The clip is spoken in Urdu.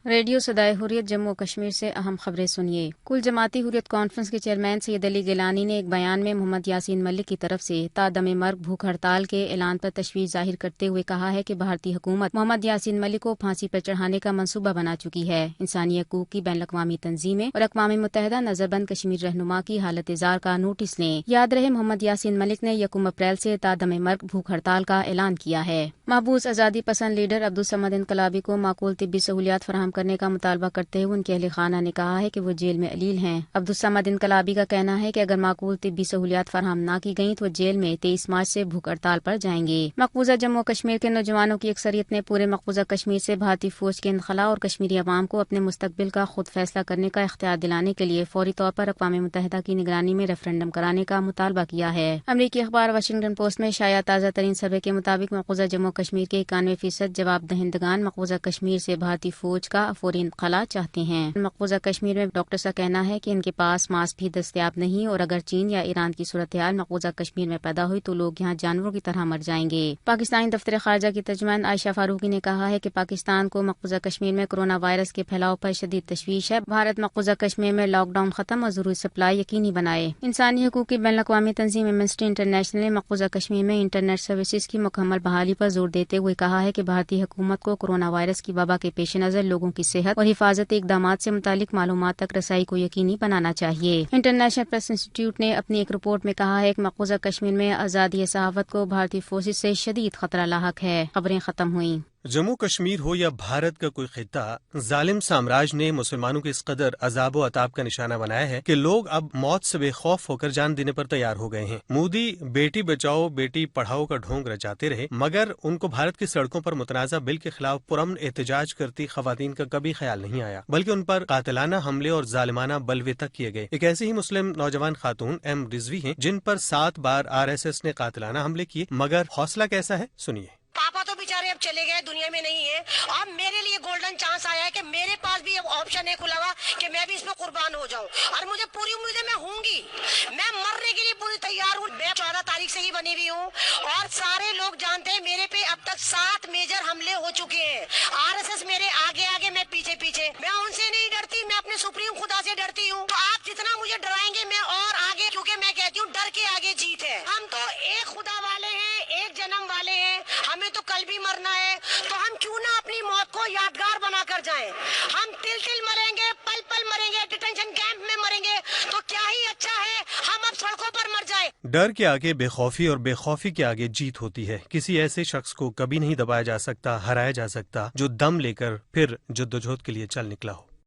ریڈیو صدائے حریت جموں و کشمیر سے اہم خبریں سنیے۔ کل جماعتی حریت کانفرنس کے چیئرمین سید علی گیلانی نے ایک بیان میں محمد یاسین ملک کی طرف سے تا دم مرگ بھوک ہڑتال کے اعلان پر تشویش ظاہر کرتے ہوئے کہا ہے کہ بھارتی حکومت محمد یاسین ملک کو پھانسی پر چڑھانے کا منصوبہ بنا چکی ہے۔ انسانی حقوق کی بین الاقوامی تنظیمیں اور اقوام متحدہ نظر بند کشمیر رہنما کی حالت زار کا نوٹس لیں۔ یاد رہے محمد یاسین ملک نے 1 اپریل سے تا دم مرگ بھوک ہڑتال کا اعلان کیا ہے۔ محبوس آزادی پسند لیڈر عبدالصمد انقلابی کو معقول طبی سہولیات فراہم کرنے کا مطالبہ کرتے ہوئے ان کے اہل خانہ نے کہا ہے کہ وہ جیل میں علیل ہیں۔ عبدالصمد انقلابی کا کہنا ہے کہ اگر معقول طبی سہولیات فراہم نہ کی گئیں تو وہ جیل میں 23 مارچ سے بھوک ہڑتال پر جائیں گے۔ مقبوضہ جموں و کشمیر کے نوجوانوں کی اکثریت نے پورے مقبوضہ کشمیر سے بھارتی فوج کے انخلاء اور کشمیری عوام کو اپنے مستقبل کا خود فیصلہ کرنے کا اختیار دلانے کے لیے فوری طور پر اقوام متحدہ کی نگرانی میں ریفرنڈم کرانے کا مطالبہ کیا ہے۔ امریکی اخبار واشنگٹن پوسٹ میں شائع تازہ ترین سروے کے مطابق مقبوضہ جموں و کشمیر کے 91% جواب دہندگان مقبوضہ کشمیر سے بھارتی فوج کا فوری انخلاء چاہتے ہیں۔ مقبوضہ کشمیر میں ڈاکٹرز کا کہنا ہے کہ ان کے پاس ماسک بھی دستیاب نہیں اور اگر چین یا ایران کی صورتحال مقبوضہ کشمیر میں پیدا ہوئی تو لوگ یہاں جانوروں کی طرح مر جائیں گے۔ پاکستانی دفتر خارجہ کی ترجمان عائشہ فاروقی نے کہا ہے کہ پاکستان کو مقبوضہ کشمیر میں کورونا وائرس کے پھیلاؤ پر شدید تشویش ہے۔ بھارت مقبوضہ کشمیر میں لاک ڈاؤن ختم اور ضروری سپلائی یقینی بنائے۔ انسانی حقوق کی بین الاقوامی تنظیم ایمنسٹی انٹرنیشنل نے مقبوضہ کشمیر میں انٹرنیٹ سروسز کی مکمل بحالی پر زور دیتے ہوئے کہا ہے کہ بھارتی حکومت کو کورونا وائرس کی وبا کے پیش نظر لوگوں کی صحت اور حفاظتی اقدامات سے متعلق معلومات تک رسائی کو یقینی بنانا چاہیے۔ انٹرنیشنل پریس انسٹیٹیوٹ نے اپنی ایک رپورٹ میں کہا ہے کہ مقبوضہ کشمیر میں آزادی صحافت کو بھارتی فورسز سے شدید خطرہ لاحق ہے۔ خبریں ختم ہوئیں۔ جموں کشمیر ہو یا بھارت کا کوئی خطہ، ظالم سامراج نے مسلمانوں کے اس قدر عذاب و عطاب کا نشانہ بنایا ہے کہ لوگ اب موت سے بے خوف ہو کر جان دینے پر تیار ہو گئے ہیں۔ مودی بیٹی بچاؤ بیٹی پڑھاؤ کا ڈھونگ رچاتے رہے مگر ان کو بھارت کی سڑکوں پر متنازع بل کے خلاف پرامن احتجاج کرتی خواتین کا کبھی خیال نہیں آیا، بلکہ ان پر قاتلانہ حملے اور ظالمانہ بلوے تک کیے گئے۔ ایک ایسی ہی مسلم نوجوان خاتون ایم رضوی ہیں جن پر 7 بار RSS نے قاتلانہ حملے کیے، مگر حوصلہ کیسا ہے سنیے۔ پاپا تو بیچارے اب چلے گئے، دنیا میں نہیں ہے، اب میرے لیے گولڈن چانس آیا ہے کہ میرے پاس بھی اب آپشن ہے کھلا ہوا کہ میں بھی اس میں قربان ہو جاؤں، اور مجھے پوری امید ہے میں ہوں گی، میں مرنے کے لیے پوری تیار ہوں۔ میں 14 تاریخ سے ہی بنی ہوئی ہوں اور سارے لوگ جانتے ہیں میرے پہ اب تک 7 میجر حملے ہو چکے ہیں۔ RSS میرے آگے آگے، میں پیچھے پیچھے، میں ان سے نہیں ڈرتی، میں اپنے سپریم خدا سے ڈرتی ہوں۔ تو آپ جتنا مجھے ڈرائیں گے میں اور آگے، کیونکہ میں کہتی ہوں ڈر کے آگے جیت ہے۔ ہم تو ایک خدا والے ہیں، ایک جنم والے ہیں، ہمیں تو کل بھی مرنا ہے، تو ہم کیوں نہ اپنی موت کو یادگار بنا کر جائیں۔ ہم تل تل مریں گے، پل پل مریں گے، ڈیٹینشن کیمپ میں مریں گے، تو کیا ہی اچھا ہے ہم اب سڑکوں پر مر جائیں۔ ڈر کے آگے بے خوفی اور بے خوفی کے آگے جیت ہوتی ہے۔ کسی ایسے شخص کو کبھی نہیں دبایا جا سکتا، ہرایا جا سکتا جو دم لے کر پھر جدوجہد کے لیے چل نکلا ہو۔